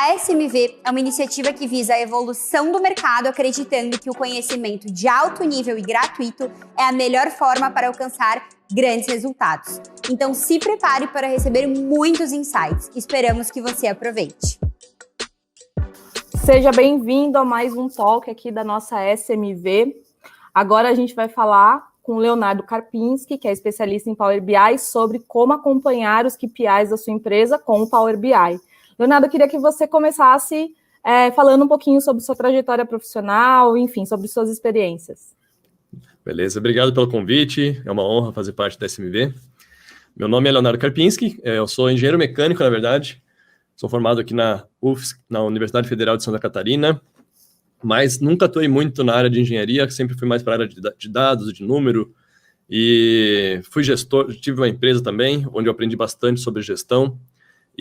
A SMV é uma iniciativa que visa a evolução do mercado, acreditando que o conhecimento de alto nível e gratuito é a melhor forma para alcançar grandes resultados. Então se prepare para receber muitos insights. Esperamos que você aproveite. Seja bem-vindo a mais um talk aqui da nossa SMV. Agora a gente vai falar com o Leonardo Karpinski, que é especialista em Power BI, sobre como acompanhar os KPIs da sua empresa com o Power BI. Leonardo, eu queria que você começasse falando um pouquinho sobre sua trajetória profissional, enfim, sobre suas experiências. Beleza, obrigado pelo convite, é uma honra fazer parte da SMV. Meu nome é Leonardo Karpinski, eu sou engenheiro mecânico, na verdade, sou formado aqui na UFSC, na Universidade Federal de Santa Catarina, mas nunca atuei muito na área de engenharia, sempre fui mais para a área de dados, de número, e fui gestor, tive uma empresa também, onde eu aprendi bastante sobre gestão,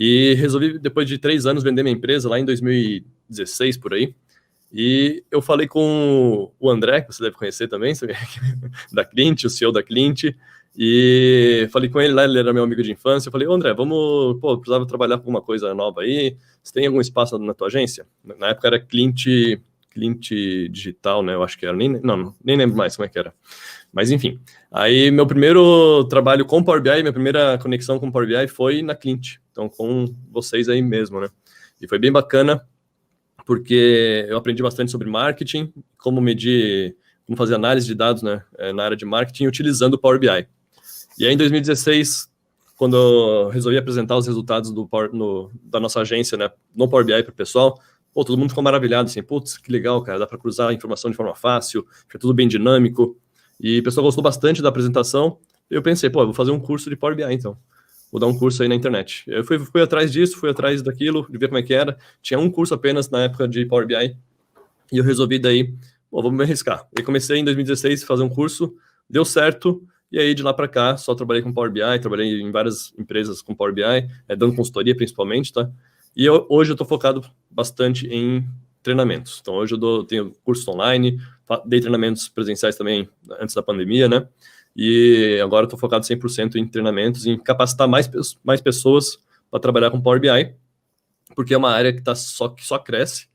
e resolvi, depois de 3 anos, vender minha empresa, lá em 2016, por aí. E eu falei com o André, que você deve conhecer também, da Clint, o CEO da Clint, e falei com ele lá, ele era meu amigo de infância, eu falei, André, vamos, precisava trabalhar com alguma coisa nova aí, você tem algum espaço na tua agência? Na época era Clint Digital, né, eu acho que era, nem lembro mais como é que era. Mas enfim, aí meu primeiro trabalho com Power BI, minha primeira conexão com Power BI foi na Clint, então com vocês aí mesmo, né? E foi bem bacana, porque eu aprendi bastante sobre marketing, como medir, como fazer análise de dados, né, na área de marketing, utilizando o Power BI. E aí em 2016, quando eu resolvi apresentar os resultados da nossa agência, né, no Power BI para o pessoal, todo mundo ficou maravilhado, assim, putz, que legal, cara, dá para cruzar a informação de forma fácil, fica tudo bem dinâmico. E o pessoal gostou bastante da apresentação. Eu pensei, eu vou fazer um curso de Power BI, então. Vou dar um curso aí na internet. Eu fui atrás disso, fui atrás daquilo, de ver como é que era. Tinha um curso apenas na época de Power BI. E eu resolvi daí, vamos me arriscar. E comecei em 2016 a fazer um curso, deu certo. E aí, de lá para cá, só trabalhei com Power BI, trabalhei em várias empresas com Power BI, dando consultoria principalmente, tá? E hoje eu estou focado bastante em treinamentos. Então, hoje eu tenho cursos online, dei treinamentos presenciais também antes da pandemia, né? E agora estou focado 100% em treinamentos, em capacitar mais pessoas para trabalhar com Power BI, porque é uma área que só cresce,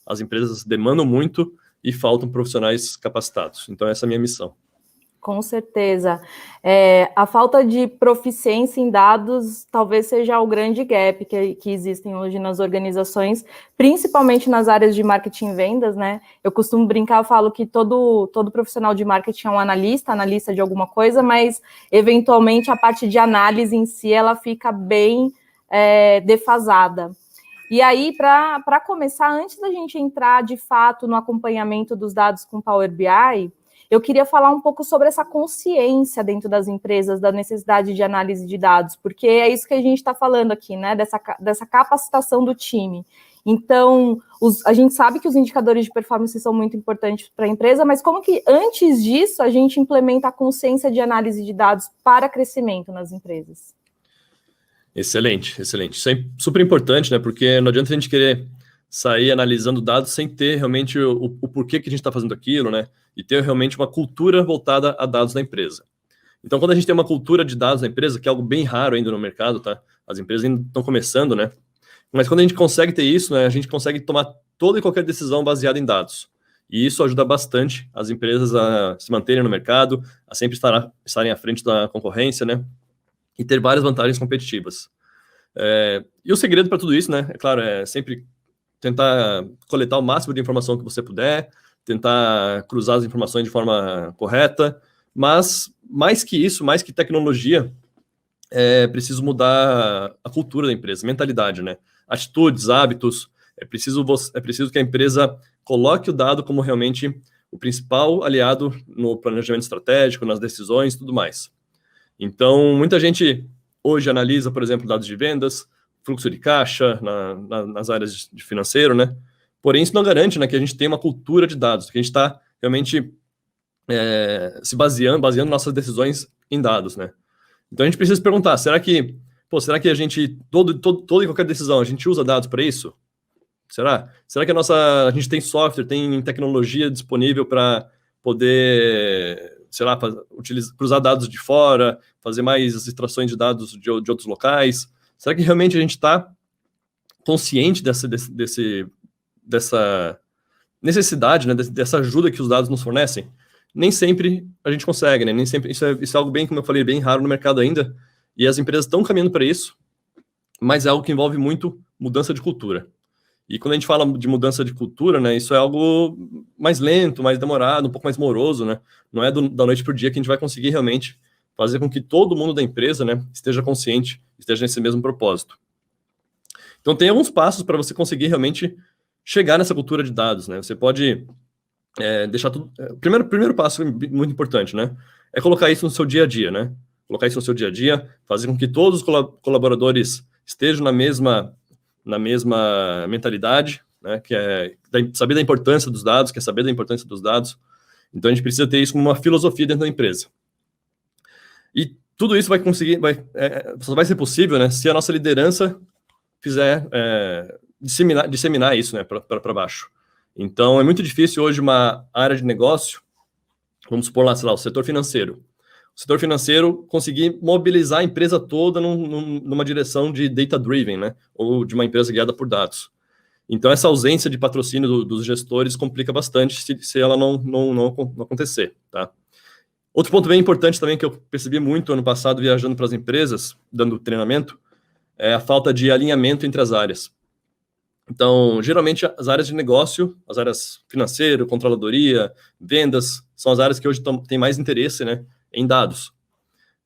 as empresas demandam muito e faltam profissionais capacitados. Então, essa é a minha missão. Com certeza. A falta de proficiência em dados talvez seja o grande gap que existem hoje nas organizações, principalmente nas áreas de marketing e vendas, né? Eu costumo brincar, eu falo que todo profissional de marketing é um analista de alguma coisa, mas eventualmente a parte de análise em si, ela fica bem defasada. E aí, para começar, antes da gente entrar de fato no acompanhamento dos dados com Power BI, eu queria falar um pouco sobre essa consciência dentro das empresas, da necessidade de análise de dados, porque é isso que a gente está falando aqui, né? Dessa capacitação do time. Então, a gente sabe que os indicadores de performance são muito importantes para a empresa, mas como que antes disso a gente implementa a consciência de análise de dados para crescimento nas empresas? Excelente, excelente. Isso é super importante, né? Porque não adianta a gente querer sair analisando dados sem ter realmente o porquê que a gente está fazendo aquilo, né? E ter realmente uma cultura voltada a dados na empresa. Então, quando a gente tem uma cultura de dados na empresa, que é algo bem raro ainda no mercado, tá? As empresas ainda estão começando, né? Mas quando a gente consegue ter isso, né? A gente consegue tomar toda e qualquer decisão baseada em dados. E isso ajuda bastante as empresas a se manterem no mercado, a sempre estarem à frente da concorrência, né? E ter várias vantagens competitivas. E o segredo para tudo isso, né? É claro, é sempre tentar coletar o máximo de informação que você puder, tentar cruzar as informações de forma correta, mas mais que isso, mais que tecnologia, é preciso mudar a cultura da empresa, mentalidade, né? Atitudes, hábitos, é preciso que a empresa coloque o dado como realmente o principal aliado no planejamento estratégico, nas decisões e tudo mais. Então, muita gente hoje analisa, por exemplo, dados de vendas, fluxo de caixa nas áreas de financeiro, né? Porém, isso não garante, né, que a gente tenha uma cultura de dados, que a gente está realmente se baseando nossas decisões em dados, né? Então, a gente precisa se perguntar, será que a gente, toda e qualquer decisão, a gente usa dados para isso? Será? Será que a gente tem software, tem tecnologia disponível para poder, sei lá, cruzar dados de fora, fazer mais extrações de dados de outros locais? Será que realmente a gente está consciente dessa necessidade, né, dessa ajuda que os dados nos fornecem, nem sempre a gente consegue, né? Nem sempre isso é algo bem, como eu falei, bem raro no mercado ainda, e as empresas estão caminhando para isso, mas é algo que envolve muito mudança de cultura. E quando a gente fala de mudança de cultura, né, isso é algo mais lento, mais demorado, um pouco mais moroso, né? Não é da noite para o dia que a gente vai conseguir realmente fazer com que todo mundo da empresa, né, esteja consciente, esteja nesse mesmo propósito. Então tem alguns passos para você conseguir realmente chegar nessa cultura de dados, né? Você pode deixar tudo... Primeiro passo muito importante, né? É colocar isso no seu dia a dia, né? Colocar isso no seu dia a dia, fazer com que todos os colaboradores estejam na mesma mentalidade, né? Que é saber da importância dos dados, que é saber da importância dos dados. Então a gente precisa ter isso como uma filosofia dentro da empresa. E tudo isso só vai ser possível, né, se a nossa liderança fizer disseminar isso, né, para baixo. Então, é muito difícil hoje uma área de negócio, vamos supor lá, sei lá, o setor financeiro. O setor financeiro conseguir mobilizar a empresa toda numa direção de data-driven, né, ou de uma empresa guiada por dados. Então, essa ausência de patrocínio dos gestores complica bastante se ela não acontecer, tá? Outro ponto bem importante também que eu percebi muito ano passado viajando para as empresas, dando treinamento, é a falta de alinhamento entre as áreas. Então, geralmente, as áreas de negócio, as áreas financeiro, controladoria, vendas, são as áreas que hoje têm mais interesse, né, em dados.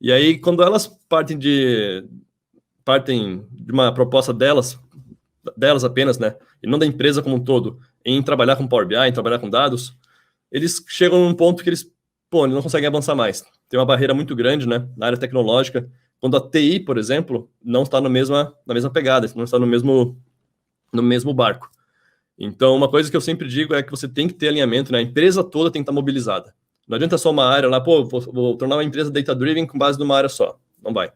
E aí, quando elas partem de uma proposta delas apenas, né, e não da empresa como um todo, em trabalhar com Power BI, em trabalhar com dados, eles chegam num ponto que eles não conseguem avançar mais. Tem uma barreira muito grande, né, na área tecnológica, quando a TI, por exemplo, não está na mesma pegada, não está no mesmo barco. Então, uma coisa que eu sempre digo é que você tem que ter alinhamento, né, a empresa toda tem que estar mobilizada. Não adianta só uma área lá, vou tornar uma empresa data-driven com base numa área só. Não vai.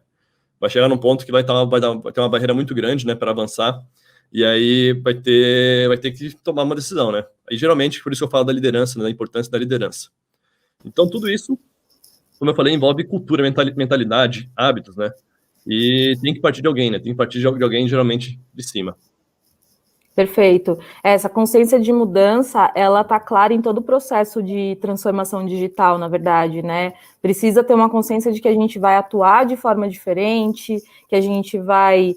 Vai chegar num ponto que vai ter uma barreira muito grande, né, para avançar, e aí vai ter que tomar uma decisão, né. E geralmente, por isso que eu falo da liderança, né, da importância da liderança. Então, tudo isso, como eu falei, envolve cultura, mentalidade, hábitos, né? E tem que partir de alguém, né? Tem que partir de alguém, geralmente, de cima. Perfeito. Essa consciência de mudança, ela está clara em todo o processo de transformação digital, na verdade, né? Precisa ter uma consciência de que a gente vai atuar de forma diferente, que a gente vai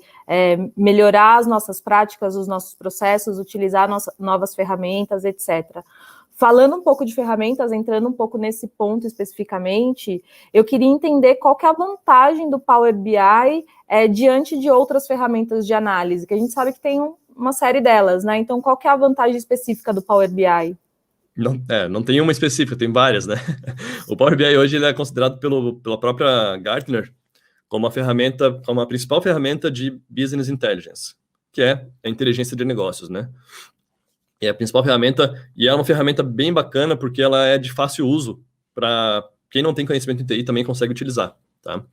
melhorar as nossas práticas, os nossos processos, utilizar novas ferramentas, etc. Falando um pouco de ferramentas, entrando um pouco nesse ponto especificamente, eu queria entender qual que é a vantagem do Power BI diante de outras ferramentas de análise, que a gente sabe que tem uma série delas, né? Então, qual que é a vantagem específica do Power BI? Não tem uma específica, tem várias, né? O Power BI hoje ele é considerado pela própria Gartner como a principal ferramenta de Business Intelligence, que é a inteligência de negócios, né? É a principal ferramenta, e é uma ferramenta bem bacana, porque ela é de fácil uso, para quem não tem conhecimento em TI também consegue utilizar, tá?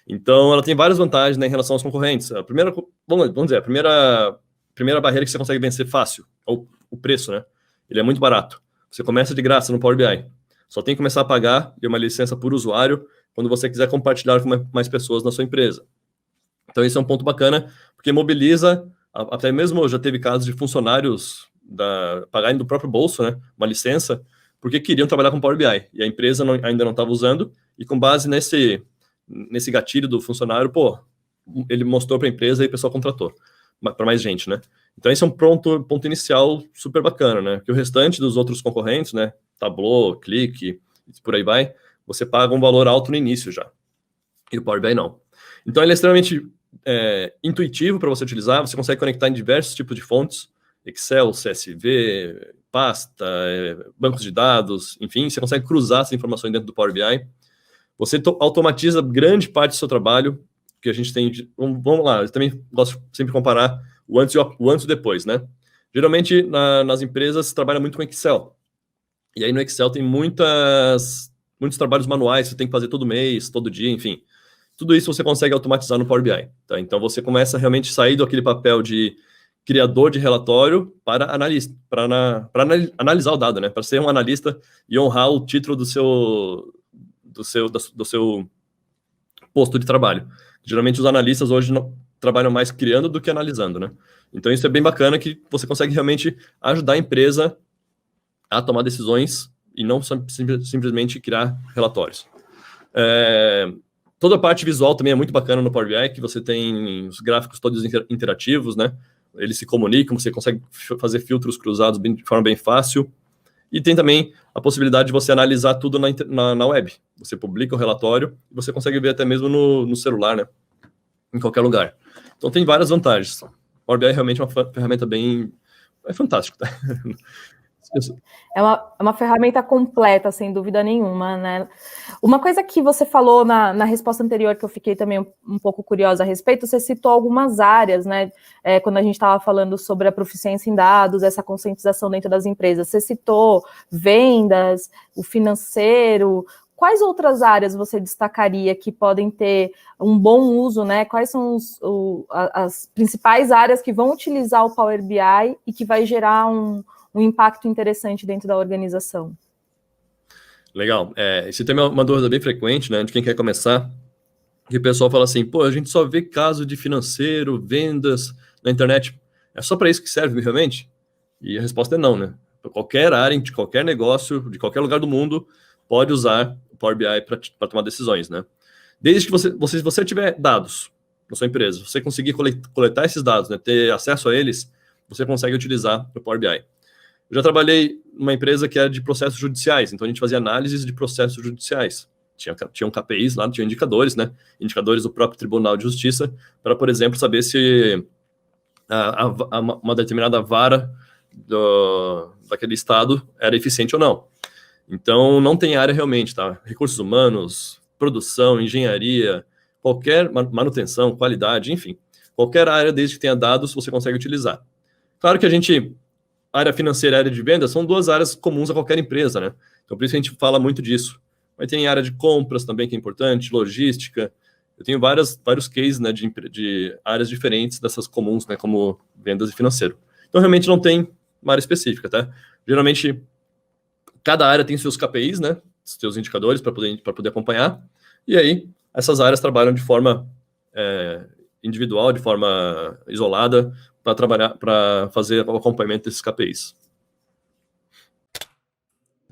Então, ela tem várias vantagens, né, em relação aos concorrentes. A primeira, vamos dizer, a primeira barreira que você consegue vencer fácil é o preço, né? Ele é muito barato. Você começa de graça no Power BI. Só tem que começar a pagar uma licença por usuário quando você quiser compartilhar com mais pessoas na sua empresa. Então, esse é um ponto bacana, porque mobiliza, até mesmo já teve casos de funcionários pagarem do próprio bolso, né, uma licença, porque queriam trabalhar com Power BI, e a empresa ainda não estava usando, e com base nesse gatilho do funcionário, ele mostrou para a empresa e o pessoal contratou, para mais gente, né. Então esse é um ponto inicial super bacana, né, que o restante dos outros concorrentes, né, Tableau, Click, por aí vai, você paga um valor alto no início já, e o Power BI não. Então ele é extremamente intuitivo para você utilizar, você consegue conectar em diversos tipos de fontes, Excel, CSV, pasta, bancos de dados, enfim, você consegue cruzar essas informações dentro do Power BI. Você automatiza grande parte do seu trabalho, que a gente tem... Vamos lá, eu também gosto sempre de comparar o antes e o depois, né? Geralmente, nas empresas, trabalha muito com Excel. E aí, no Excel, tem muitos trabalhos manuais, você tem que fazer todo mês, todo dia, enfim. Tudo isso você consegue automatizar no Power BI, tá? Então, você começa a realmente sair daquele papel de criador de relatório para analista, para analisar o dado, né? Para ser um analista e honrar o título do seu posto de trabalho. Geralmente os analistas hoje trabalham mais criando do que analisando, né? Então isso é bem bacana, que você consegue realmente ajudar a empresa a tomar decisões e não simplesmente criar relatórios. Toda a parte visual também é muito bacana no Power BI, que você tem os gráficos todos interativos, né? Eles se comunicam, você consegue fazer filtros cruzados de forma bem fácil. E tem também a possibilidade de você analisar tudo na web. Você publica o relatório e você consegue ver até mesmo no celular, né? Em qualquer lugar. Então tem várias vantagens. O Power BI é realmente uma ferramenta bem... É fantástico, tá? É uma ferramenta completa, sem dúvida nenhuma, né? Uma coisa que você falou na resposta anterior, que eu fiquei também um pouco curiosa a respeito, você citou algumas áreas, né? Quando a gente estava falando sobre a proficiência em dados, essa conscientização dentro das empresas. Você citou vendas, o financeiro. Quais outras áreas você destacaria que podem ter um bom uso, né? Quais são as principais áreas que vão utilizar o Power BI e que vai gerar um impacto interessante dentro da organização? Legal. Esse tema é uma dúvida bem frequente, né, de quem quer começar, que o pessoal fala assim, pô, a gente só vê caso de financeiro, vendas na internet. É só para isso que serve, realmente? E a resposta é não, né? Qualquer área, de qualquer negócio, de qualquer lugar do mundo, pode usar o Power BI para tomar decisões, né? Desde que se você tiver dados na sua empresa, você conseguir coletar esses dados, né, ter acesso a eles, você consegue utilizar o Power BI. Eu já trabalhei numa empresa que era de processos judiciais, então a gente fazia análises de processos judiciais. Tinham KPIs lá, tinham indicadores, né? Indicadores do próprio Tribunal de Justiça, para, por exemplo, saber se uma determinada vara daquele estado era eficiente ou não. Então, não tem área realmente, tá? Recursos humanos, produção, engenharia, qualquer manutenção, qualidade, enfim. Qualquer área, desde que tenha dados, você consegue utilizar. Claro que área financeira e área de vendas são duas áreas comuns a qualquer empresa, né? Então, por isso a gente fala muito disso. Mas tem área de compras também, que é importante, logística. Eu tenho vários cases, né, de áreas diferentes dessas comuns, né, como vendas e financeiro. Então, realmente não tem uma área específica, tá? Geralmente, cada área tem seus KPIs, né, seus indicadores para poder acompanhar. E aí, essas áreas trabalham de forma individual, de forma isolada, para fazer o acompanhamento desses KPIs.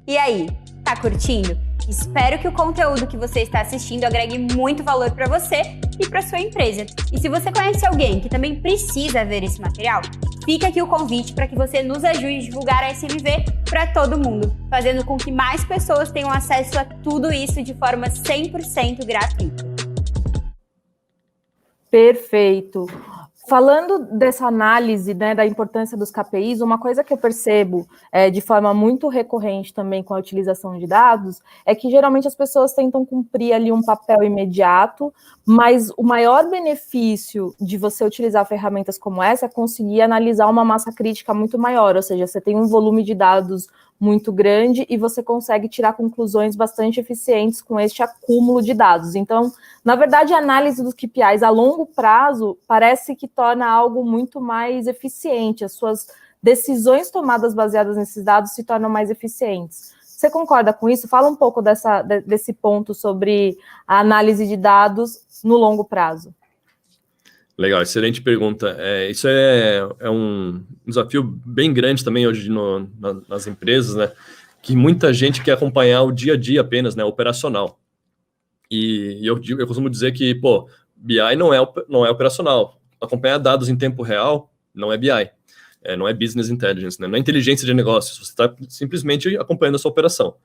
E aí, tá curtindo? Espero que o conteúdo que você está assistindo agregue muito valor para você e para sua empresa. E se você conhece alguém que também precisa ver esse material, fica aqui o convite para que você nos ajude a divulgar a SMV para todo mundo, fazendo com que mais pessoas tenham acesso a tudo isso de forma 100% gratuita. Perfeito. Falando dessa análise, né, da importância dos KPIs, uma coisa que eu percebo de forma muito recorrente também com a utilização de dados é que geralmente as pessoas tentam cumprir ali um papel imediato, mas o maior benefício de você utilizar ferramentas como essa é conseguir analisar uma massa crítica muito maior, ou seja, você tem um volume de dados muito grande e você consegue tirar conclusões bastante eficientes com este acúmulo de dados. Então, na verdade, a análise dos KPIs a longo prazo parece que torna algo muito mais eficiente. As suas decisões tomadas baseadas nesses dados se tornam mais eficientes. Você concorda com isso? Fala um pouco desse ponto sobre a análise de dados no longo prazo. Legal, excelente pergunta. Isso é um desafio bem grande também hoje nas empresas, né? Que muita gente quer acompanhar o dia a dia apenas, né? Operacional. E eu costumo dizer que, BI não é operacional. Acompanhar dados em tempo real não é BI. Não é Business Intelligence, né? Não é inteligência de negócios. Você está simplesmente acompanhando a sua operação.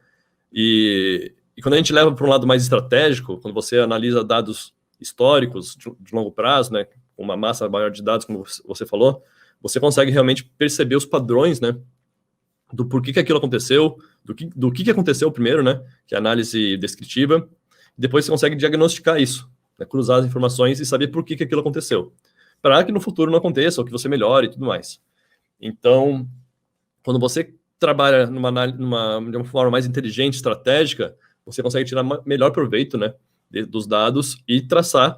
E quando a gente leva para um lado mais estratégico, quando você analisa dados históricos de longo prazo, né, com uma massa maior de dados, como você falou, você consegue realmente perceber os padrões, né, do porquê que aquilo aconteceu, do que aconteceu primeiro, né, que é a análise descritiva, e depois você consegue diagnosticar isso, né, cruzar as informações e saber por que aquilo aconteceu, para que no futuro não aconteça, ou que você melhore e tudo mais. Então, quando você trabalha de uma forma mais inteligente, estratégica, você consegue tirar melhor proveito, né, dos dados e traçar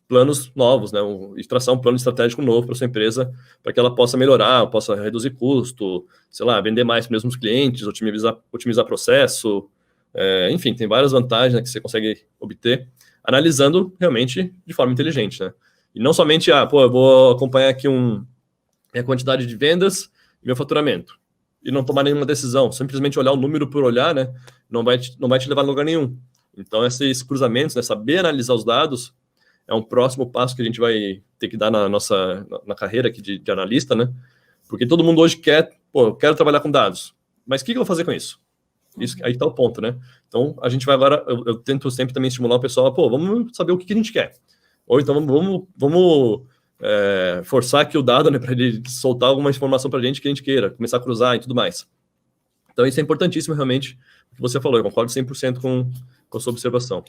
planos novos, né? E traçar um plano estratégico novo para sua empresa, para que ela possa melhorar, possa reduzir custo, sei lá, vender mais para os mesmos clientes, otimizar processo, enfim, tem várias vantagens, né, que você consegue obter analisando realmente de forma inteligente, né? E não somente, eu vou acompanhar aqui a quantidade de vendas e meu faturamento. E não tomar nenhuma decisão, simplesmente olhar o número por olhar, né? Não vai te levar a lugar nenhum. Então, esses cruzamentos, né, saber analisar os dados, é um próximo passo que a gente vai ter que dar na carreira aqui de analista, né? Porque todo mundo hoje eu quero trabalhar com dados. Mas o que eu vou fazer com isso? Aí está o ponto, né? Então, a gente vai agora, eu tento sempre também estimular o pessoal, vamos saber o que a gente quer. Ou então, vamos forçar aqui o dado, né, para ele soltar alguma informação para a gente que a gente queira, começar a cruzar e tudo mais. Então, isso é importantíssimo, realmente, o que você falou, eu concordo 100% com a sua observação.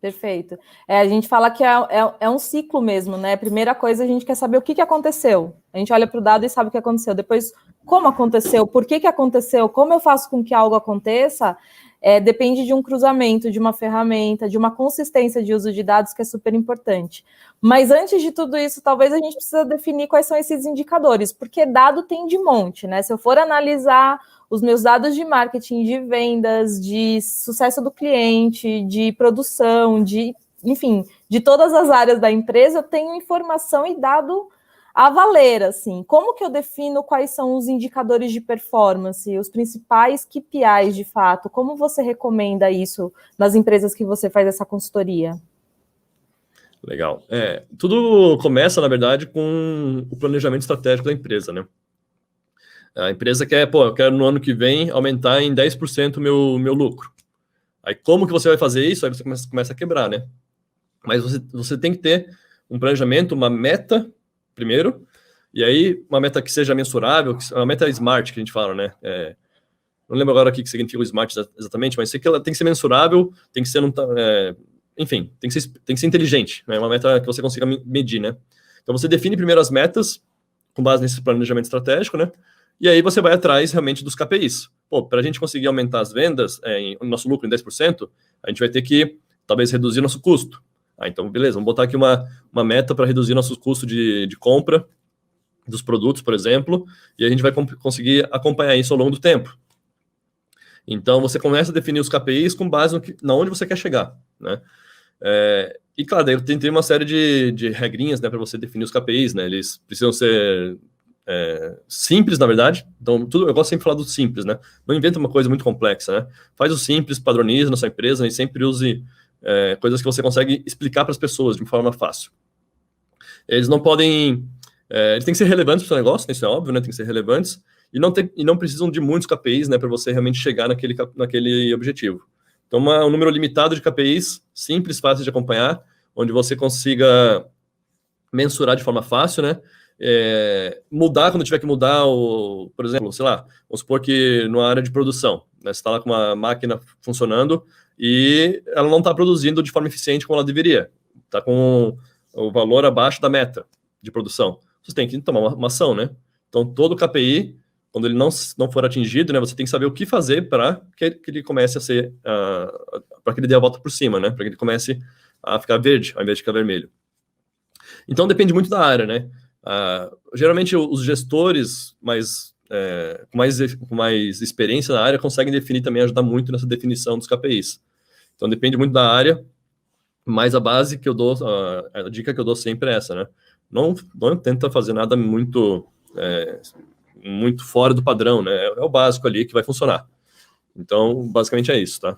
Perfeito. A gente fala que é um ciclo mesmo, né? Primeira coisa, a gente quer saber o que aconteceu. A gente olha para o dado e sabe o que aconteceu. Depois, como aconteceu, por que aconteceu, como eu faço com que algo aconteça, depende de um cruzamento, de uma ferramenta, de uma consistência de uso de dados que é super importante. Mas antes de tudo isso, talvez a gente precisa definir quais são esses indicadores, porque dado tem de monte, né? Se eu for analisar os meus dados de marketing, de vendas, de sucesso do cliente, de produção, enfim, de todas as áreas da empresa, eu tenho informação e dado a valer, assim. Como que eu defino quais são os indicadores de performance, os principais KPIs, de fato? Como você recomenda isso nas empresas que você faz essa consultoria? Legal. Tudo começa, na verdade, com o planejamento estratégico da empresa, né? A empresa quer, eu quero no ano que vem aumentar em 10% o meu lucro. Aí como que você vai fazer isso? Aí você começa a quebrar, né? Mas você tem que ter um planejamento, uma meta, primeiro, e aí uma meta que seja mensurável, uma meta smart, que a gente fala, né? Não lembro agora o que significa o smart exatamente, mas sei que ela tem que ser mensurável, tem que ser, enfim, tem que ser inteligente, né? Uma meta que você consiga medir, né? Então você define primeiro as metas, com base nesse planejamento estratégico, né? E aí você vai atrás realmente dos KPIs. Para a gente conseguir aumentar as vendas, o nosso lucro em 10%, a gente vai ter que, talvez, reduzir nosso custo. Então, beleza, vamos botar aqui uma meta para reduzir nosso custo de compra dos produtos, por exemplo, e a gente vai conseguir acompanhar isso ao longo do tempo. Então, você começa a definir os KPIs com base na onde você quer chegar, né? E, claro, daí eu tentei uma série de regrinhas, né, para você definir os KPIs, né? Eles precisam ser simples, na verdade. Então, eu gosto sempre de falar do simples, né? Não inventa uma coisa muito complexa, né? Faz o simples, padroniza na sua empresa e sempre use coisas que você consegue explicar para as pessoas de uma forma fácil. Eles não podem... eles têm que ser relevantes para o seu negócio, isso é óbvio, né? Tem que ser relevantes e não precisam de muitos KPIs, né? Para você realmente chegar naquele objetivo. Então, um número limitado de KPIs, simples, fácil de acompanhar, onde você consiga mensurar de forma fácil, né? Mudar quando tiver que mudar, por exemplo, sei lá, vamos supor que na área de produção, né, você está lá com uma máquina funcionando e ela não está produzindo de forma eficiente como ela deveria, está com o valor abaixo da meta de produção. Você tem que tomar uma ação, né? Então, todo KPI, quando ele não for atingido, né, você tem que saber o que fazer para que ele comece a ser, para que ele dê a volta por cima, né? Para que ele comece a ficar verde, ao invés de ficar vermelho. Então, depende muito da área, né? Geralmente os gestores com mais experiência na área conseguem definir também, ajudar muito nessa definição dos KPIs. Então depende muito da área, mas a base que eu dou, a dica que eu dou sempre é essa, né? Não tenta fazer nada muito fora do padrão, né? É o básico ali que vai funcionar. Então, basicamente é isso, tá?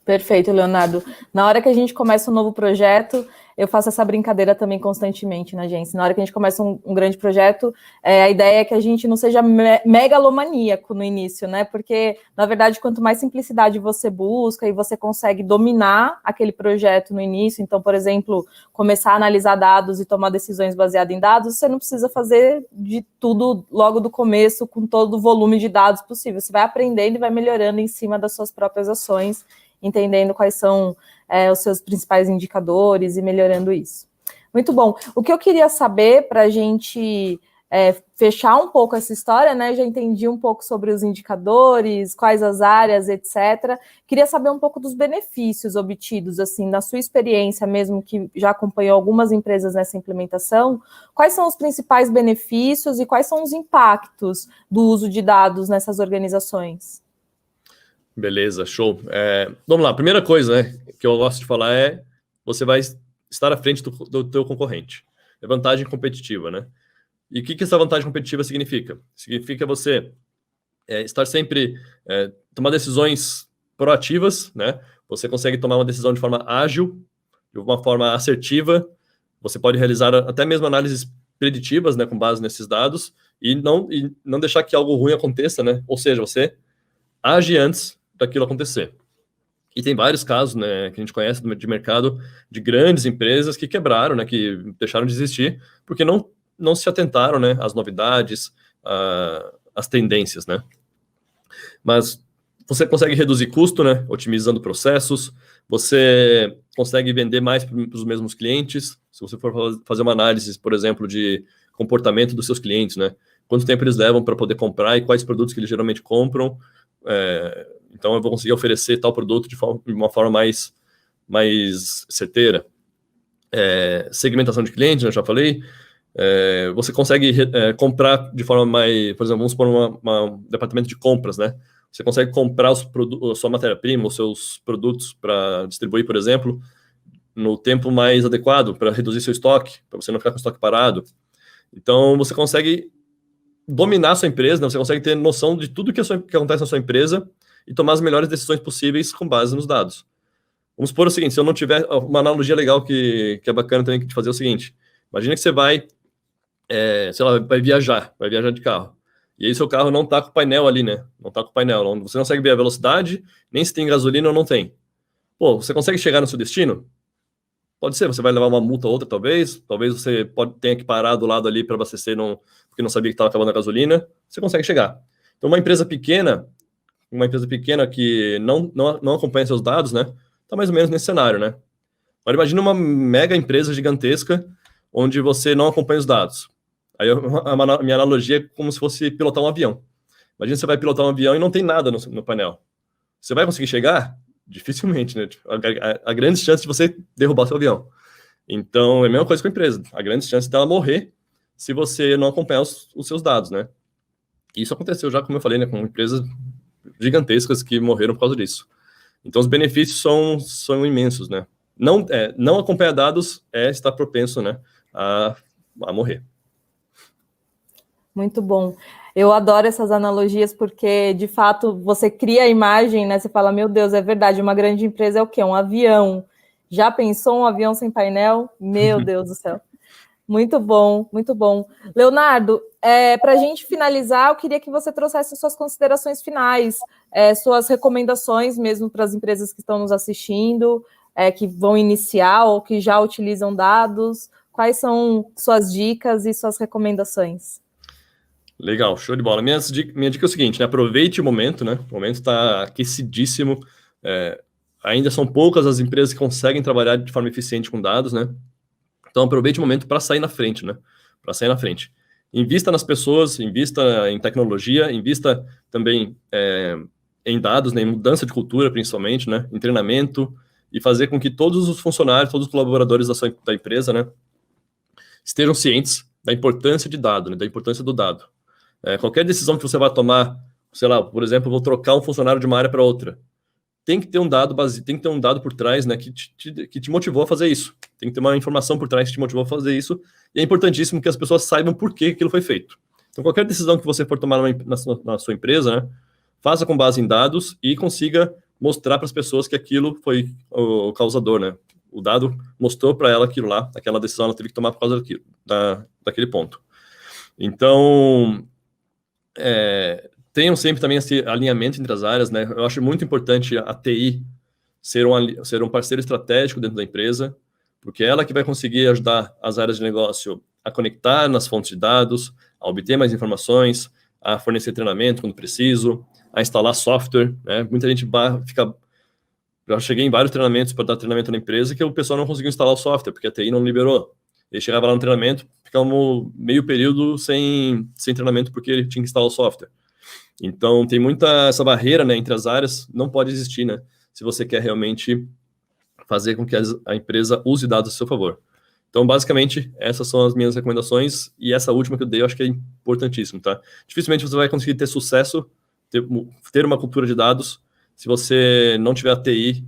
Perfeito, Leonardo. Na hora que a gente começa um novo projeto, eu faço essa brincadeira também constantemente na agência. Na hora que a gente começa um grande projeto, a ideia é que a gente não seja megalomaníaco no início, né? Porque, na verdade, quanto mais simplicidade você busca e você consegue dominar aquele projeto no início, então, por exemplo, começar a analisar dados e tomar decisões baseadas em dados, você não precisa fazer de tudo logo do começo, com todo o volume de dados possível. Você vai aprendendo e vai melhorando em cima das suas próprias ações, entendendo quais são os seus principais indicadores e melhorando isso. Muito bom. O que eu queria saber para a gente fechar um pouco essa história, né? Já entendi um pouco sobre os indicadores, quais as áreas, etc. Queria saber um pouco dos benefícios obtidos, assim, na sua experiência mesmo, que já acompanhou algumas empresas nessa implementação. Quais são os principais benefícios e quais são os impactos do uso de dados nessas organizações? Beleza, show. Vamos lá, primeira coisa, né, que eu gosto de falar você vai estar à frente do teu concorrente. É vantagem competitiva, né? E o que essa vantagem competitiva significa? Significa você estar sempre, tomar decisões proativas, né? Você consegue tomar uma decisão de forma ágil, de uma forma assertiva, você pode realizar até mesmo análises preditivas, né, com base nesses dados, e não deixar que algo ruim aconteça, né? Ou seja, você age antes daquilo acontecer. E tem vários casos, né, que a gente conhece de mercado de grandes empresas que quebraram, né, que deixaram de existir, porque não se atentaram, né, às novidades, às tendências, né? Mas você consegue reduzir custo, né, otimizando processos, você consegue vender mais para os mesmos clientes. Se você for fazer uma análise, por exemplo, de comportamento dos seus clientes, né, quanto tempo eles levam para poder comprar e quais produtos que eles geralmente compram, então eu vou conseguir oferecer tal produto de uma forma mais certeira. Segmentação de clientes, eu já falei. Você consegue comprar de forma mais, por exemplo, vamos supor um departamento de compras, né? Você consegue comprar a sua matéria-prima, os seus produtos para distribuir, por exemplo, no tempo mais adequado, para reduzir seu estoque, para você não ficar com o estoque parado. Então, você consegue dominar a sua empresa, né? Você consegue ter noção de tudo que acontece na sua empresa e tomar as melhores decisões possíveis com base nos dados. Vamos supor o seguinte, se eu não tiver uma analogia legal que é bacana também de fazer o seguinte, imagina que você vai viajar de carro. E aí seu carro não tá com o painel ali, né? Não tá com o painel. Você não consegue ver a velocidade, nem se tem gasolina ou não tem. Pô, você consegue chegar no seu destino? Pode ser, você vai levar uma multa ou outra, talvez. Talvez você tenha que parar do lado ali para abastecer, porque não sabia que estava acabando a gasolina. Você consegue chegar. Então, uma empresa pequena que não acompanha seus dados, né? Tá mais ou menos nesse cenário, né? Agora, imagina uma mega empresa gigantesca onde você não acompanha os dados. Aí a minha analogia é como se fosse pilotar um avião. Imagina você vai pilotar um avião e não tem nada no painel. Você vai conseguir chegar? Dificilmente, né? Há grandes chances de você derrubar seu avião. Então, é a mesma coisa com a empresa. Há grandes chances dela morrer se você não acompanhar os seus dados, né? Isso aconteceu já, como eu falei, né? Com empresas gigantescas que morreram por causa disso. Então, os benefícios são imensos, né? Não acompanhar dados estar propenso, né, a morrer. Muito bom. Eu adoro essas analogias porque, de fato, você cria a imagem, né? Você fala, meu Deus, é verdade, uma grande empresa é o quê? Um avião. Já pensou um avião sem painel? Meu Deus do céu. Muito bom, muito bom. Leonardo, para a gente finalizar, eu queria que você trouxesse suas considerações finais, suas recomendações mesmo para as empresas que estão nos assistindo, que vão iniciar ou que já utilizam dados. Quais são suas dicas e suas recomendações? Legal, show de bola. Minha dica é o seguinte, né? Aproveite o momento, né? O momento está aquecidíssimo. Ainda são poucas as empresas que conseguem trabalhar de forma eficiente com dados, né? Então aproveite o momento para sair na frente, né? Para sair na frente. Invista nas pessoas, invista em tecnologia, invista também em dados, né? Em mudança de cultura, principalmente, né? Em treinamento e fazer com que todos os funcionários, todos os colaboradores da empresa, né? Estejam cientes da importância de dado, né? Da importância do dado. Qualquer decisão que você vai tomar, sei lá, por exemplo, vou trocar um funcionário de uma área para outra, tem que ter um dado por trás, né, que te motivou a fazer isso. Tem que ter uma informação por trás que te motivou a fazer isso. E é importantíssimo que as pessoas saibam por que aquilo foi feito. Então, qualquer decisão que você for tomar na sua empresa, né, faça com base em dados e consiga mostrar para as pessoas que aquilo foi o causador, né? O dado mostrou para ela aquilo lá, aquela decisão ela teve que tomar por causa daquele ponto. Então, tenham sempre também esse alinhamento entre as áreas, né? Eu acho muito importante a TI ser um parceiro estratégico dentro da empresa, porque é ela que vai conseguir ajudar as áreas de negócio a conectar nas fontes de dados, a obter mais informações, a fornecer treinamento quando preciso, a instalar software, né? Muita gente já cheguei em vários treinamentos para dar treinamento na empresa que o pessoal não conseguiu instalar o software, porque a TI não liberou. Ele chegava lá no treinamento, ficava meio período sem treinamento porque ele tinha que instalar o software. Então, tem muita essa barreira, né, entre as áreas, não pode existir, né, se você quer realmente fazer com que a empresa use dados a seu favor. Então, basicamente, essas são as minhas recomendações, e essa última que eu dei, eu acho que é importantíssimo, tá? Dificilmente você vai conseguir ter sucesso, ter uma cultura de dados, se você não tiver a TI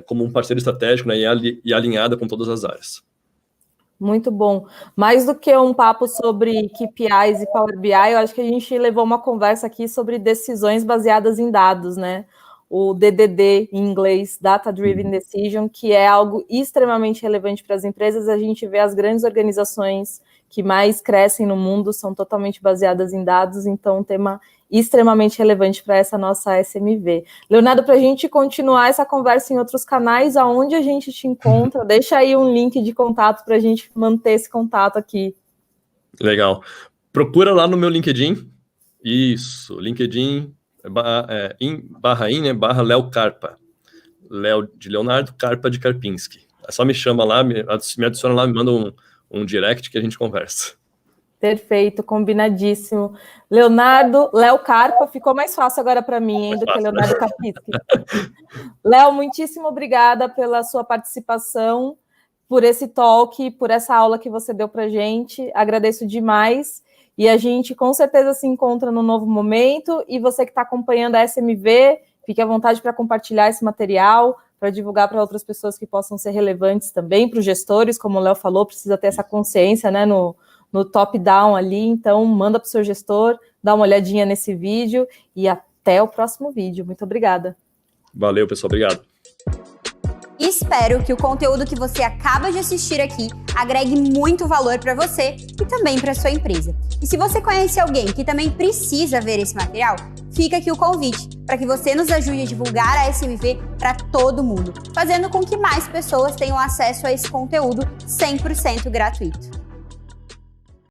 como um parceiro estratégico, né, e alinhada com todas as áreas. Muito bom. Mais do que um papo sobre KPIs e Power BI, eu acho que a gente levou uma conversa aqui sobre decisões baseadas em dados, né? O DDD, em inglês, Data Driven Decision, que é algo extremamente relevante para as empresas. A gente vê as grandes organizações que mais crescem no mundo são totalmente baseadas em dados, então um tema extremamente relevante para essa nossa SMV. Leonardo, para a gente continuar essa conversa em outros canais, aonde a gente te encontra? Deixa aí um link de contato para a gente manter esse contato aqui. Legal. Procura lá no meu LinkedIn. Isso, LinkedIn /in Léo Carpa. Léo de Leonardo, Carpa de Karpinski. É só me chama lá, me adiciona lá, me manda um direct que a gente conversa. Perfeito, combinadíssimo. Leonardo, Léo Carpa, ficou mais fácil agora para mim, hein, do que Leonardo Karpinski. Léo, muitíssimo obrigada pela sua participação, por esse talk, por essa aula que você deu para a gente. Agradeço demais. E a gente com certeza se encontra no novo momento. E você que está acompanhando a SMV, fique à vontade para compartilhar esse material, para divulgar para outras pessoas que possam ser relevantes também, para os gestores, como o Léo falou, precisa ter essa consciência, né, no top-down ali. Então, manda para o seu gestor, dá uma olhadinha nesse vídeo e até o próximo vídeo. Muito obrigada. Valeu, pessoal. Obrigado. Espero que o conteúdo que você acaba de assistir aqui agregue muito valor para você e também para sua empresa. E se você conhece alguém que também precisa ver esse material, fica aqui o convite para que você nos ajude a divulgar a SMV para todo mundo, fazendo com que mais pessoas tenham acesso a esse conteúdo 100% gratuito.